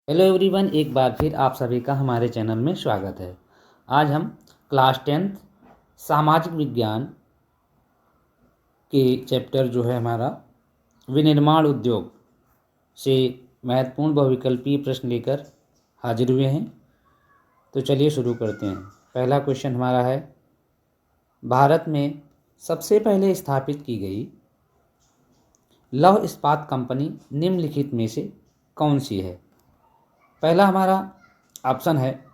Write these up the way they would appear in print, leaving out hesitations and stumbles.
Hello everyone, एक बार फिर आप सभी का हमारे चैनल में स्वागत है। आज हम क्लास 10th सामाजिक विज्ञान के चैप्टर जो है हमारा विनिर्माण उद्योग से महत्वपूर्ण बहुविकल्पीय प्रश्न लेकर हाजिर हुए हैं। तो चलिए शुरू करते हैं। पहला क्वेश्चन हमारा है, भारत में सबसे पहले स्थापित की गई लौह इस्पात कंपनी निम्नलिखित में से कौन सी है? पहला हमारा ऑप्शन है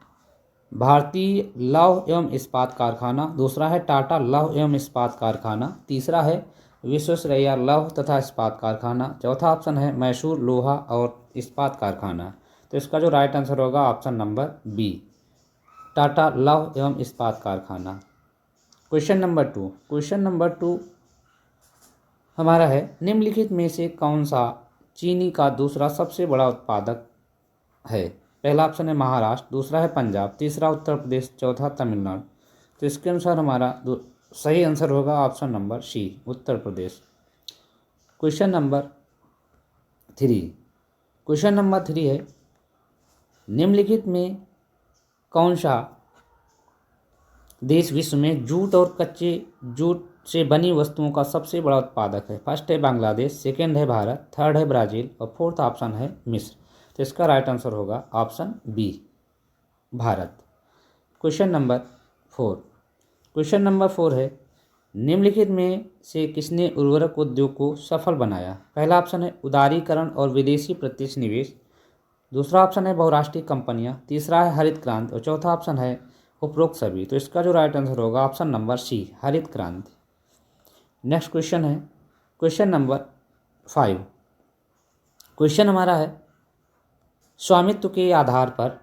भारतीय लौह एवं इस्पात कारखाना, दूसरा है टाटा लौह एवं इस्पात कारखाना, तीसरा है विश्वेश्वरैया लौह तथा इस्पात कारखाना, चौथा ऑप्शन है मैसूर लोहा और इस्पात कारखाना। तो इसका जो राइट आंसर होगा ऑप्शन नंबर बी, टाटा लौह एवं इस्पात कारखाना। क्वेश्चन नंबर टू हमारा है, निम्नलिखित में से कौन सा चीनी का दूसरा सबसे बड़ा उत्पादक है? पहला ऑप्शन है महाराष्ट्र, दूसरा है पंजाब, तीसरा उत्तर प्रदेश, चौथा तमिलनाडु। तो इसके अनुसार हमारा सही आंसर होगा ऑप्शन नंबर सी, Uttar Pradesh. Question number three है, निम्नलिखित में कौन सा देश विश्व में जूट और कच्चे जूट से बनी वस्तुओं का सबसे बड़ा उत्पादक है? फर्स्ट है बांग्लादेश, सेकेंड है भारत, थर्ड है ब्राज़ील और फोर्थ ऑप्शन है मिस्र। तो इसका राइट आंसर होगा option B, Bharat. Question number four है, निम्नलिखित में से किसने उर्वरक उद्योग को सफल बनाया? पहला ऑप्शन है उदारीकरण और विदेशी प्रत्यक्ष निवेश, दूसरा ऑप्शन है बहुराष्ट्रीय कंपनियां, तीसरा है हरित क्रांति और चौथा ऑप्शन है उपरोक्त सभी। तो इसका जो राइट आंसर होगा ऑप्शन नंबर सी, हरित क्रांति। नेक्स्ट क्वेश्चन है क्वेश्चन नंबर 5। क्वेश्चन हमारा है, स्वामित्व के आधार पर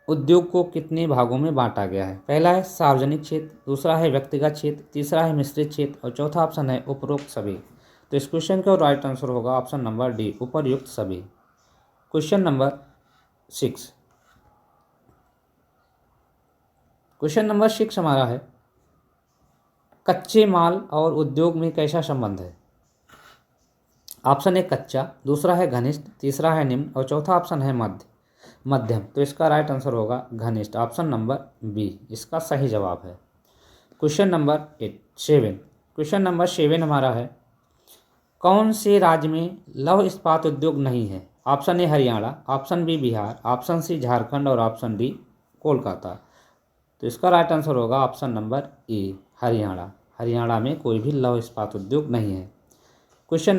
उद्योग को कितने भागों में बांटा गया है? पहला है सार्वजनिक क्षेत्र, दूसरा है व्यक्तिगत क्षेत्र, तीसरा है मिश्रित क्षेत्र और चौथा ऑप्शन है उपरोक्त सभी। तो इस क्वेश्चन का राइट आंसर होगा ऑप्शन नंबर डी, उपर्युक्त सभी। क्वेश्चन नंबर 6 हमारा है, कच्चे माल और उद्योग में कैसा संबंध है? ऑप्शन है कच्चा, दूसरा है घनिष्ठ, तीसरा है निम्न और चौथा ऑप्शन है मध्यम। तो इसका राइट आंसर होगा घनिष्ठ, ऑप्शन नंबर बी, इसका सही जवाब है। क्वेश्चन नंबर 7 हमारा है, कौन से राज्य में लौह इस्पात उद्योग नहीं है? Option A Haryana, option B Bihar, option C Jharkhand और ऑप्शन डी कोलकाता। तो इसका राइट आंसर होगा option number A, Haryana. Haryana में कोई भी लौह इस्पात उद्योग नहीं है। क्वेश्चन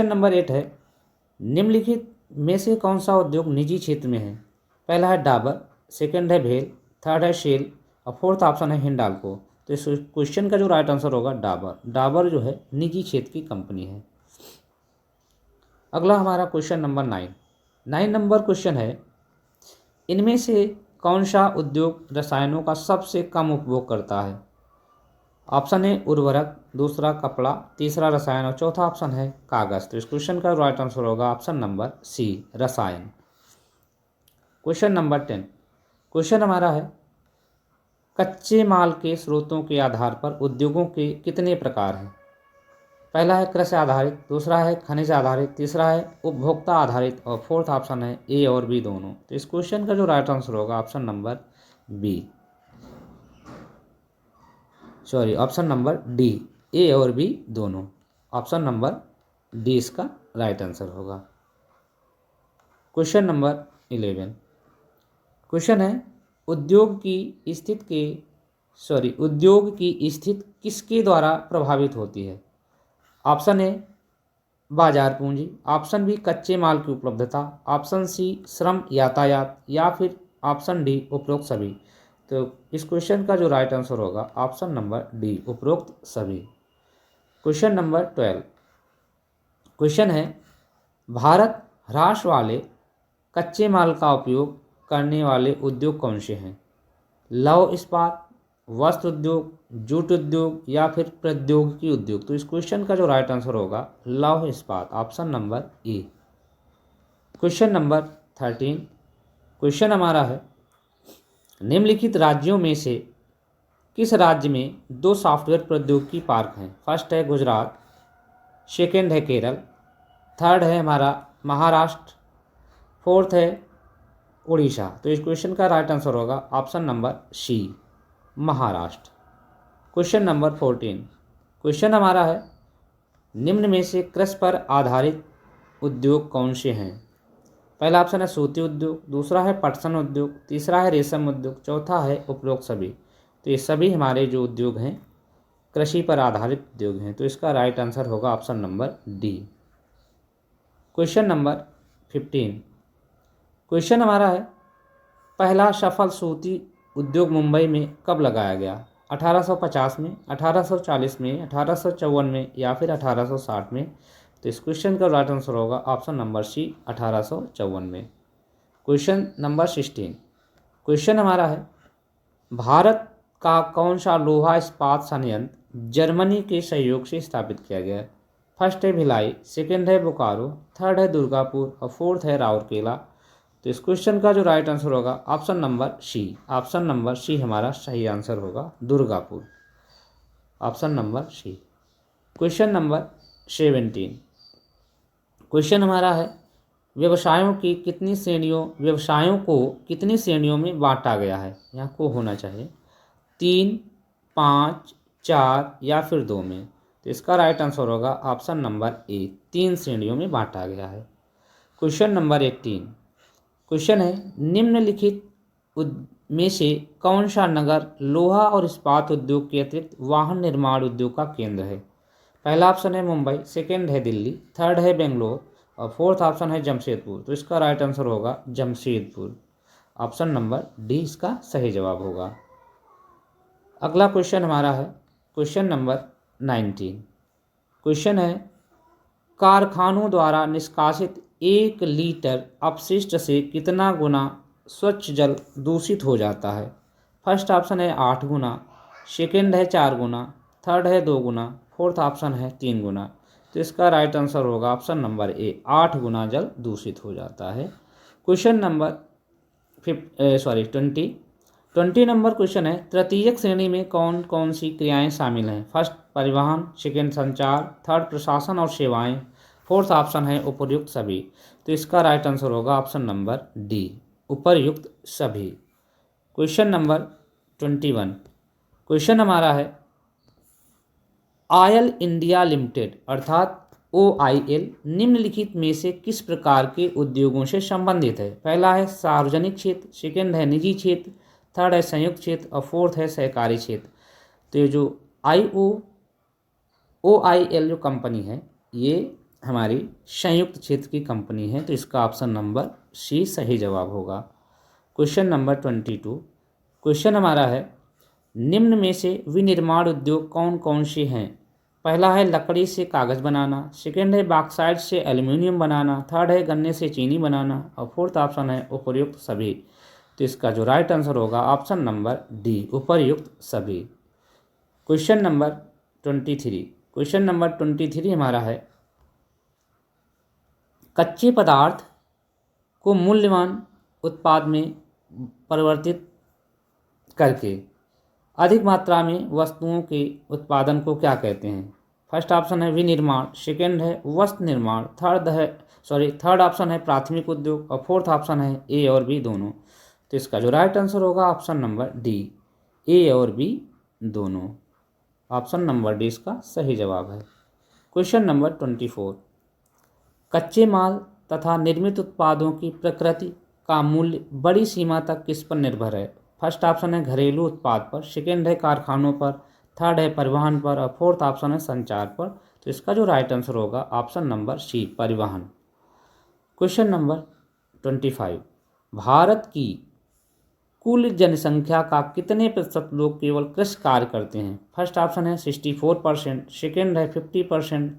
नंबर 8 है, निम्नलिखित में से कौन सा उद्योग निजी क्षेत्र में है? पहला है डाबर, सेकंड है भेल, थर्ड है शेल और फोर्थ ऑप्शन है हिंडाल्को। तो इस क्वेश्चन का जो राइट आंसर होगा डाबर जो है निजी क्षेत्र की कंपनी है। अगला हमारा क्वेश्चन नंबर 9 नंबर क्वेश्चन है, इनमें से कौन सा उद्योग रसायनों का सबसे कम उपभोग करता है? ऑप्शन है उर्वरक, दूसरा कपड़ा, तीसरा रसायन और चौथा ऑप्शन है कागज। तो इस क्वेश्चन का राइट आंसर होगा ऑप्शन नंबर सी, रसायन। क्वेश्चन नंबर 10 क्वेश्चन हमारा है, कच्चे माल के स्रोतों के आधार पर उद्योगों के कितने प्रकार हैं? पहला है कृषि आधारित, दूसरा है खनिज आधारित, तीसरा है उपभोक्ता आधारित और फोर्थ ऑप्शन है ए और बी दोनों। तो इस क्वेश्चन का जो राइट आंसर होगा ऑप्शन नंबर डी, ए और बी दोनों। ऑप्शन नंबर डी इसका राइट आंसर होगा। क्वेश्चन नंबर 11 क्वेश्चन है, उद्योग की स्थिति किसके द्वारा प्रभावित होती है? ऑप्शन ए बाजार पूंजी, ऑप्शन बी कच्चे माल की उपलब्धता, ऑप्शन सी श्रम यातायात या फिर ऑप्शन डी उपरोक्त सभी। तो इस क्वेश्चन का जो राइट आंसर होगा ऑप्शन नंबर डी, उपरोक्त सभी। क्वेश्चन नंबर 12 क्वेश्चन है, भारत ह्रास वाले कच्चे माल का उपयोग करने वाले उद्योग कौन से हैं? लौह इस्पात, वस्त्र उद्योग, जूट उद्योग या फिर प्रौद्योगिकी उद्योग। तो इस क्वेश्चन का जो राइट आंसर होगा लौह इस्पात, ऑप्शन नंबर ए। क्वेश्चन नंबर 13 क्वेश्चन हमारा है, निम्नलिखित राज्यों में से किस राज्य में 2 सॉफ्टवेयर प्रौद्योगिकी पार्क हैं? फर्स्ट है गुजरात, सेकेंड है केरल, थर्ड है हमारा महाराष्ट्र फोर्थ है उड़ीसा। तो इस क्वेश्चन का राइट आंसर होगा option number C, Maharashtra. Question number 14। Question हमारा है, निम्न में से कृषि पर आधारित उद्योग कौन से हैं? पहला ऑप्शन है सूती उद्योग, दूसरा है पटसन उद्योग, तीसरा है रेशम उद्योग, चौथा है उपरोक्त सभी। तो ये सभी हमारे जो उद्योग हैं कृषि पर आधारित उद्योग हैं। तो इसका राइट आंसर होगा option number D. Question number 15। Question हमारा है, पहला सफल सूती उद्योग मुंबई में कब लगाया गया? 1850 में, 1840 में, 1854 में या फिर 1860 में? तो इस क्वेश्चन का राइट आंसर होगा ऑप्शन नंबर सी, 1854 में। Question number 16। क्वेश्चन हमारा है, भारत का कौन सा लोहा इस्पात संयंत्र जर्मनी के सहयोग से स्थापित किया गया है? फर्स्ट है भिलाई, सेकंड है बोकारो, थर्ड है दुर्गापुर और फोर्थ है राउरकेला। तो इस क्वेश्चन का जो राइट आंसर होगा option number C, option number C हमारा सही आंसर होगा, Durgapur, option number C. Question number 17। Question हमारा है, व्यवसायों को कितनी श्रेणियों में बांटा गया है? यहाँ को होना चाहिए 3, 5, 4 या फिर 2 में। तो इसका राइट आंसर होगा ऑप्शन नंबर ए, 3 श्रेणियों में बांटा गया है। Question number 18। क्वेश्चन है, निम्नलिखित में से कौन सा नगर लोहा और इस्पात उद्योग के अतिरिक्त वाहन निर्माण उद्योग का केंद्र है? पहला ऑप्शन है मुंबई, सेकंड है दिल्ली, थर्ड है बेंगलोर और फोर्थ ऑप्शन है जमशेदपुर। तो इसका राइट आंसर होगा जमशेदपुर, ऑप्शन नंबर डी इसका सही जवाब होगा। अगला क्वेश्चन हमारा है क्वेश्चन नंबर 19। क्वेश्चन है, कारखानों द्वारा निष्कासित 1 लीटर अपशिष्ट से कितना गुना स्वच्छ जल दूषित हो जाता है? फर्स्ट ऑप्शन है 8 गुना, सेकंड है 4 गुना, थर्ड है 2 गुना, फोर्थ ऑप्शन है 3 गुना। तो इसका राइट आंसर होगा ऑप्शन नंबर ए, 8 गुना जल दूषित हो जाता है। क्वेश्चन नंबर 20 नंबर क्वेश्चन है, तृतीयक श्रेणी में कौन कौन सी क्रियाएं शामिल हैं? फर्स्ट परिवहन, सेकंड संचार, थर्ड प्रशासन और सेवाएं, फोर्थ ऑप्शन है उपर्युक्त सभी। तो इसका राइट आंसर होगा ऑप्शन नंबर डी, उपर्युक्त सभी। Question number 21। क्वेश्चन हमारा है, ऑयल इंडिया लिमिटेड अर्थात OIL निम्नलिखित में से किस प्रकार के उद्योगों से संबंधित है? पहला है सार्वजनिक क्षेत्र, सेकंड है निजी क्षेत्र, थर्ड है संयुक्त क्षेत्र और फोर्थ है सहकारी क्षेत्र। तो ये जो OIL जो कंपनी है ये हमारी संयुक्त क्षेत्र की कंपनी है। तो इसका ऑप्शन नंबर सी सही जवाब होगा। Question number 22। क्वेश्चन हमारा है, निम्न में से विनिर्माण उद्योग कौन कौन से हैं? पहला है लकड़ी से कागज़ बनाना, सेकंड है बॉक्साइट से एल्युमिनियम बनाना, थर्ड है गन्ने से चीनी बनाना और फोर्थ ऑप्शन है उपर्युक्त सभी। तो इसका जो राइट आंसर होगा ऑप्शन नंबर डी, उपर्युक्त सभी। Question number 23। क्वेश्चन नंबर 23 हमारा है, कच्चे पदार्थ को मूल्यवान उत्पाद में परिवर्तित करके अधिक मात्रा में वस्तुओं के उत्पादन को क्या कहते हैं? फर्स्ट ऑप्शन है विनिर्माण, सेकंड है वस्त्र निर्माण, थर्ड ऑप्शन है प्राथमिक उद्योग और फोर्थ ऑप्शन है ए और बी दोनों। तो इसका जो राइट आंसर होगा ऑप्शन नंबर डी, ए और बी दोनों, ऑप्शन नंबर डी इसका सही जवाब है। Question number 24। कच्चे माल तथा निर्मित उत्पादों की प्रकृति का मूल्य बड़ी सीमा तक किस पर निर्भर है? फर्स्ट ऑप्शन है घरेलू उत्पाद पर, सेकंड है कारखानों पर, थर्ड है परिवहन पर और फोर्थ ऑप्शन है संचार पर। तो इसका जो राइट आंसर होगा ऑप्शन नंबर सी, परिवहन। Question number 25। भारत की कुल जनसंख्या का कितने प्रतिशत लोग केवल कृषि कार्य करते हैं? फर्स्ट ऑप्शन है 64%, सेकंड है 50%,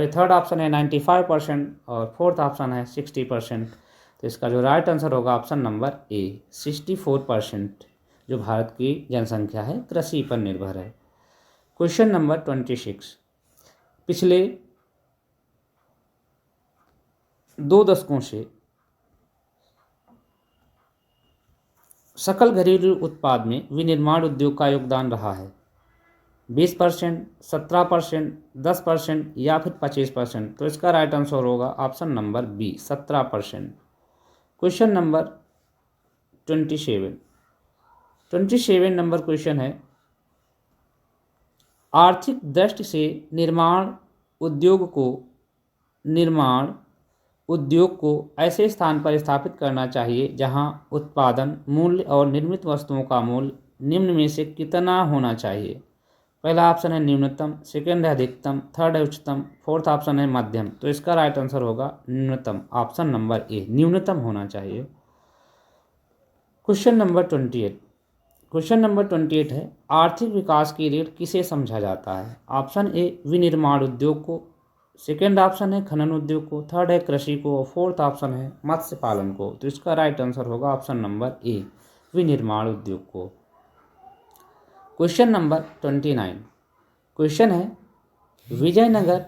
थर्ड ऑप्शन है 95% और फोर्थ ऑप्शन है 60%। तो इसका जो राइट आंसर होगा ऑप्शन नंबर ए, 64% जो भारत की जनसंख्या है कृषि पर निर्भर है। Question number 26। पिछले 2 दशकों से सकल घरेलू उत्पाद में विनिर्माण उद्योग का योगदान रहा है 20%, 17%, 10% या फिर 25%। तो इसका राइट आंसर होगा option number B, 17%। Question number 27 number question है, आर्थिक दृष्टि से निर्माण उद्योग को ऐसे स्थान पर स्थापित करना चाहिए जहां उत्पादन मूल्य और निर्मित वस्तुओं का मूल्य निम्न में से कितना होना चाहिए। पहला ऑप्शन है न्यूनतम, सेकंड है अधिकतम, थर्ड है उच्चतम, फोर्थ ऑप्शन है मध्यम। तो इसका राइट आंसर होगा न्यूनतम, ऑप्शन नंबर ए, न्यूनतम होना चाहिए। क्वेश्चन नंबर 28 है, आर्थिक विकास की रीढ़ किसे समझा जाता है। ऑप्शन ए विनिर्माण उद्योग को, सेकेंड ऑप्शन है खनन उद्योग को, थर्ड है कृषि को और फोर्थ ऑप्शन है मत्स्य पालन को। तो इसका राइट आंसर होगा ऑप्शन नंबर ए, विनिर्माण उद्योग को। क्वेश्चन नंबर 29 क्वेश्चन है, विजयनगर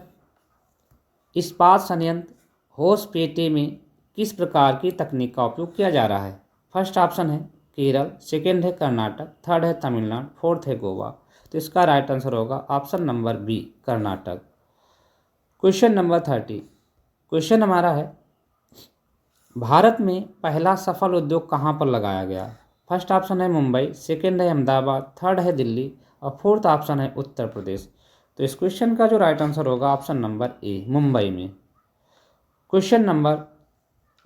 इस्पात संयंत्र होसपेटे में किस प्रकार की तकनीक का उपयोग किया जा रहा है। फर्स्ट ऑप्शन है केरल, सेकेंड है कर्नाटक, थर्ड है तमिलनाडु, फोर्थ है गोवा। तो इसका राइट आंसर होगा option number B, Karnataka. Question number 30 question हमारा है, भारत में पहला सफल उद्योग कहाँ पर लगाया गया। फर्स्ट ऑप्शन है मुंबई, सेकेंड है अहमदाबाद, थर्ड है दिल्ली और फोर्थ ऑप्शन है उत्तर प्रदेश। तो इस क्वेश्चन का जो राइट आंसर होगा ऑप्शन नंबर ए, मुंबई में। क्वेश्चन नंबर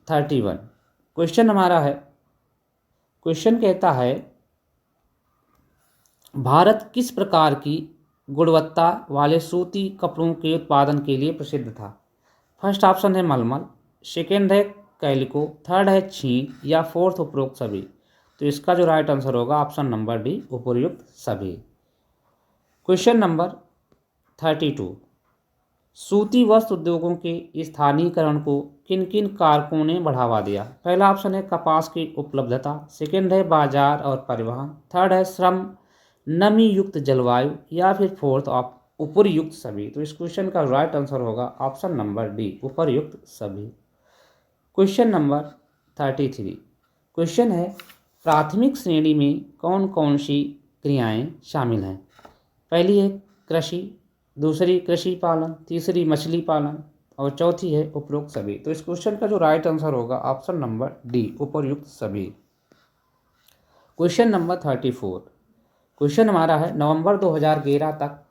31 क्वेश्चन हमारा है, क्वेश्चन कहता है, भारत किस प्रकार की गुणवत्ता वाले सूती कपड़ों के उत्पादन के लिए प्रसिद्ध था। फर्स्ट ऑप्शन है मलमल, सेकेंड है कैलिको, थर्ड है छीन या फोर्थ उपरोक्त सभी। तो इसका जो राइट आंसर होगा ऑप्शन नंबर डी, उपयुक्त सभी। क्वेश्चन नंबर 32 सूती वस्त्र उद्योगों के स्थानीयकरण को किन किन कारकों ने बढ़ावा दिया। पहला ऑप्शन है कपास की उपलब्धता, सेकेंड है बाजार और परिवहन, थर्ड है श्रम, नमी युक्त जलवायु या फिर फोर्थ उपरयुक्त सभी। तो इस क्वेश्चन का राइट आंसर होगा ऑप्शन नंबर डी, उपरयुक्त सभी। क्वेश्चन नंबर 33 क्वेश्चन है, प्राथमिक श्रेणी में कौन कौन सी क्रियाएं शामिल हैं। पहली है कृषि, दूसरी कृषि पालन, तीसरी मछली पालन और चौथी है उपरोक्त सभी। तो इस क्वेश्चन का जो राइट आंसर होगा ऑप्शन नंबर डी, उपरयुक्त सभी। क्वेश्चन नंबर 34 क्वेश्चन हमारा है, नवंबर 2011 तक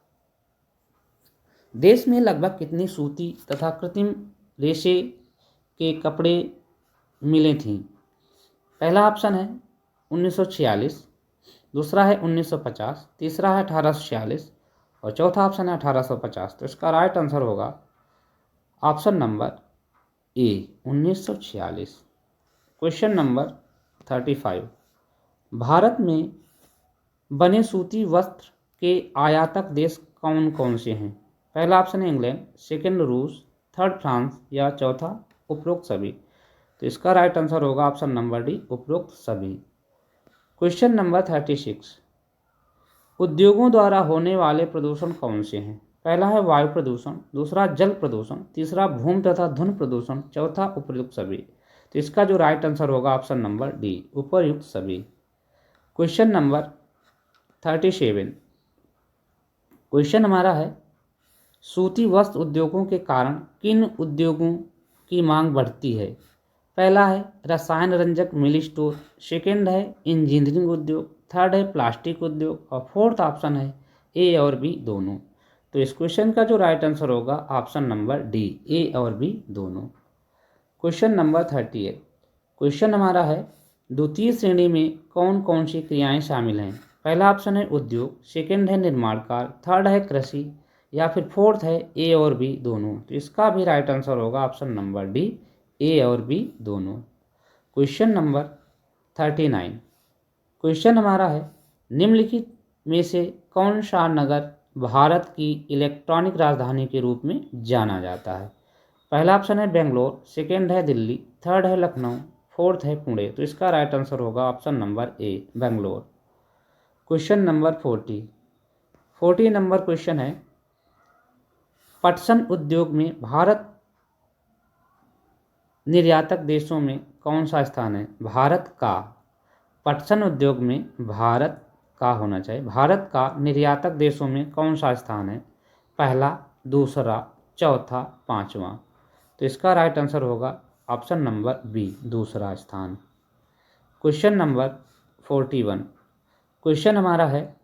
देश में लगभग कितनी सूती तथा कृत्रिम रेशे के कपड़े मिले थी। पहला ऑप्शन है 1946, दूसरा है 1950, तीसरा है 1846 और चौथा ऑप्शन है 1850। तो इसका राइट आंसर होगा ऑप्शन नंबर ए, 1946। क्वेश्चन नंबर 35 भारत में बने सूती वस्त्र के आयातक देश कौन कौन से हैं। पहला ऑप्शन है इंग्लैंड, सेकेंड रूस, थर्ड फ्रांस या चौथा उपरोक्त सभी। तो इसका राइट आंसर होगा ऑप्शन नंबर डी, उपरोक्त सभी। क्वेश्चन नंबर 36 उद्योगों द्वारा होने वाले प्रदूषण कौन से हैं। पहला है वायु प्रदूषण, दूसरा जल प्रदूषण, तीसरा भूमि तथा ध्वनि प्रदूषण, चौथा उपयुक्त सभी। तो इसका जो राइट आंसर होगा ऑप्शन नंबर डी, उपयुक्त सभी। क्वेश्चन नंबर 37 क्वेश्चन हमारा है, सूती वस्त्र उद्योगों के कारण किन उद्योगों की मांग बढ़ती है। पहला है रसायन रंजक मिल स्टोर, सेकेंड है इंजीनियरिंग उद्योग, थर्ड है प्लास्टिक उद्योग और फोर्थ ऑप्शन है ए और बी दोनों। तो इस क्वेश्चन का जो राइट आंसर होगा ऑप्शन नंबर डी, ए और बी दोनों। क्वेश्चन नंबर 38 क्वेश्चन हमारा है, द्वितीय श्रेणी में कौन कौन सी क्रियाएं शामिल हैं। पहला ऑप्शन है उद्योग, सेकेंड है निर्माण कार्य, थर्ड है कृषि या फिर फोर्थ है ए और बी दोनों। तो इसका भी राइट आंसर होगा ऑप्शन नंबर डी, ए और बी दोनों। क्वेश्चन नंबर 39 क्वेश्चन हमारा है, निम्नलिखित में से कौन सा नगर भारत की इलेक्ट्रॉनिक राजधानी के रूप में जाना जाता है। पहला ऑप्शन है बेंगलोर, सेकेंड है दिल्ली, थर्ड है लखनऊ, फोर्थ है पुणे। तो इसका राइट आंसर होगा ऑप्शन नंबर ए, Bangalore. Question number 40 number question है, पटसन उद्योग में भारत निर्यातक देशों में कौन सा स्थान है। भारत का पटसन उद्योग में भारत का होना चाहिए, भारत का निर्यातक देशों में कौन सा स्थान है। पहला, दूसरा, चौथा, पांचवा। तो इसका राइट आंसर होगा ऑप्शन नंबर बी दूसरा स्थान। Question number 41। क्वेश्चन हमारा है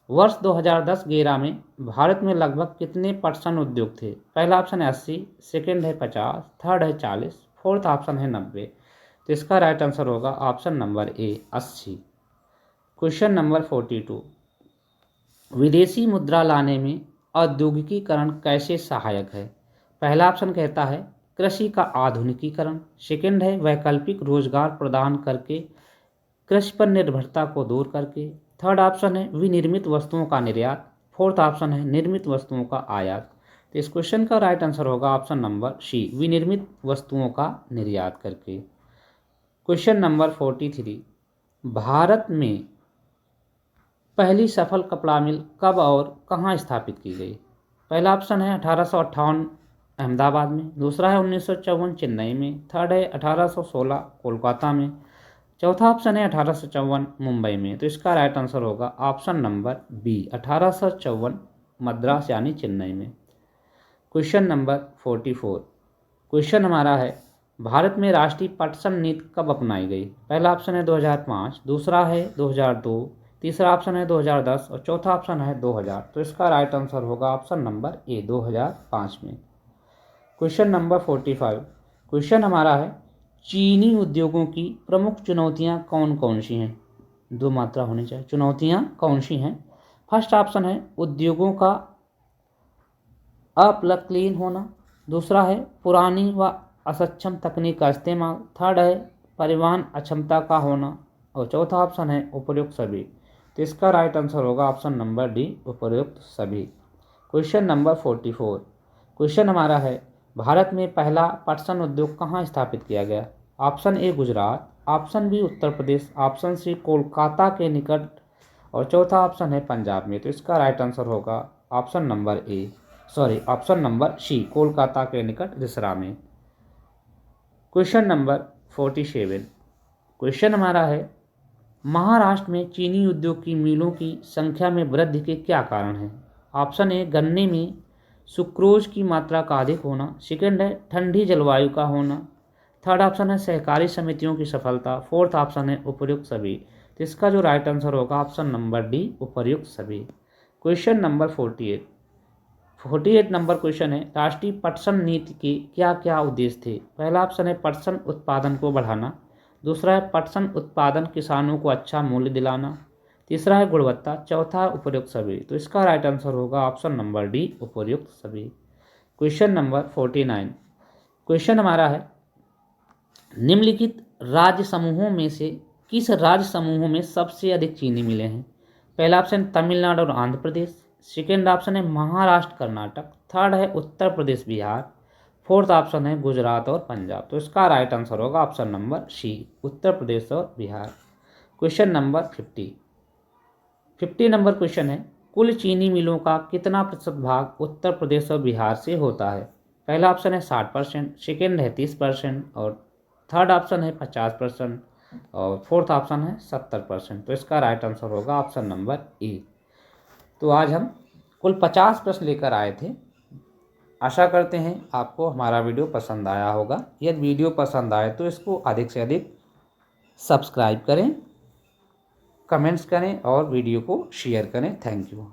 वर्ष 2010-11 में भारत में लगभग कितने % उद्योग थे? पहला ऑप्शन है 80, सेकेंड है 50, थर्ड है 40, फोर्थ ऑप्शन है 90। तो इसका राइट आंसर होगा ऑप्शन नंबर ए 80। Question number 42। विदेशी मुद्रा लाने में औद्योगिकीकरण कैसे सहायक है? पहला ऑप्शन कहता है कृषि का आधुनिकीकरण, सेकेंड है वैकल्पिक रोजगार प्रदान करके कृषि पर निर्भरता को दूर करके, थर्ड ऑप्शन है विनिर्मित वस्तुओं का निर्यात, फोर्थ ऑप्शन है निर्मित वस्तुओं का आयात। तो इस क्वेश्चन का राइट आंसर होगा ऑप्शन नंबर सी विनिर्मित वस्तुओं का निर्यात करके। Question number 43। भारत में पहली सफल कपड़ा मिल कब और कहाँ स्थापित की गई? पहला ऑप्शन है 1858 अहमदाबाद में, दूसरा है 1954 चेन्नई में, थर्ड है 1816 कोलकाता में, चौथा ऑप्शन है 1854 मुंबई में। तो इसका राइट आंसर होगा ऑप्शन नंबर बी 1854 मद्रास यानी चेन्नई में। Question number 44। क्वेश्चन हमारा है भारत में राष्ट्रीय पटसन नीति कब अपनाई गई? पहला ऑप्शन है 2005, दूसरा है 2002, तीसरा ऑप्शन है 2010 और चौथा ऑप्शन है 2000। तो इसका राइट आंसर होगा ऑप्शन नंबर ए 2005 में। Question number 45। क्वेश्चन हमारा है चीनी उद्योगों की प्रमुख चुनौतियां कौन कौन सी हैं? दो मात्रा होनी चाहिए। चुनौतियां कौन सी हैं? फर्स्ट ऑप्शन है उद्योगों का अप्लक्लीन होना, दूसरा है पुरानी व असक्षम तकनीक का इस्तेमाल, थर्ड है परिवहन अक्षमता का होना और चौथा ऑप्शन है उपर्युक्त सभी। तो इसका राइट आंसर होगा ऑप्शन नंबर डी उपर्युक्त सभी। Question number 44। क्वेश्चन हमारा है भारत में पहला पटसन उद्योग कहाँ स्थापित किया गया? Option A Gujarat, option B Uttar Pradesh, option C Kolkata के निकट और चौथा ऑप्शन है पंजाब में। तो इसका राइट आंसर होगा ऑप्शन नंबर सी कोलकाता के निकट रिसरा में। Question number 47। क्वेश्चन हमारा है महाराष्ट्र में चीनी उद्योग की मिलों की संख्या में वृद्धि के क्या कारण हैं? ऑप्शन ए गन्ने में सुक्रोज की मात्रा का अधिक होना, सेकेंड है ठंडी जलवायु का होना, थर्ड ऑप्शन है सहकारी समितियों की सफलता, फोर्थ ऑप्शन है उपर्युक्त सभी। तो इसका जो राइट आंसर होगा ऑप्शन नंबर डी उपर्युक्त सभी। क्वेश्चन नंबर 48 नंबर क्वेश्चन है राष्ट्रीय पटसन नीति के क्या क्या उद्देश्य थे? पहला ऑप्शन है पटसन उत्पादन को बढ़ाना, दूसरा है पटसन उत्पादन किसानों को अच्छा मूल्य दिलाना, तीसरा है गुणवत्ता, चौथा उपर्युक्त सभी। तो इसका राइट आंसर होगा ऑप्शन नंबर डी उपर्युक्त सभी। Question number 49। क्वेश्चन हमारा है निम्नलिखित राज्य समूहों में से किस राज्य समूहों में सबसे अधिक चीनी मिले हैं? पहला ऑप्शन तमिलनाडु और आंध्र प्रदेश, सेकेंड ऑप्शन है महाराष्ट्र कर्नाटक, थर्ड है उत्तर प्रदेश बिहार, फोर्थ ऑप्शन है गुजरात और पंजाब। तो इसका राइट आंसर होगा ऑप्शन नंबर सी उत्तर प्रदेश और Bihar. Question number 50 number question है कुल चीनी मिलों का कितना प्रतिशत भाग उत्तर प्रदेश और बिहार से होता है? पहला ऑप्शन है 60%, सेकेंड है 30% और थर्ड ऑप्शन है 50% और फोर्थ ऑप्शन है 70%। तो इसका राइट आंसर होगा ऑप्शन नंबर ए। तो आज हम कुल 50 प्रश्न लेकर आए थे। आशा करते हैं आपको हमारा वीडियो पसंद आया होगा। यदि वीडियो पसंद आए तो इसको अधिक से अधिक सब्सक्राइब करें, कमेंट्स करें और वीडियो को शेयर करें। Thank you.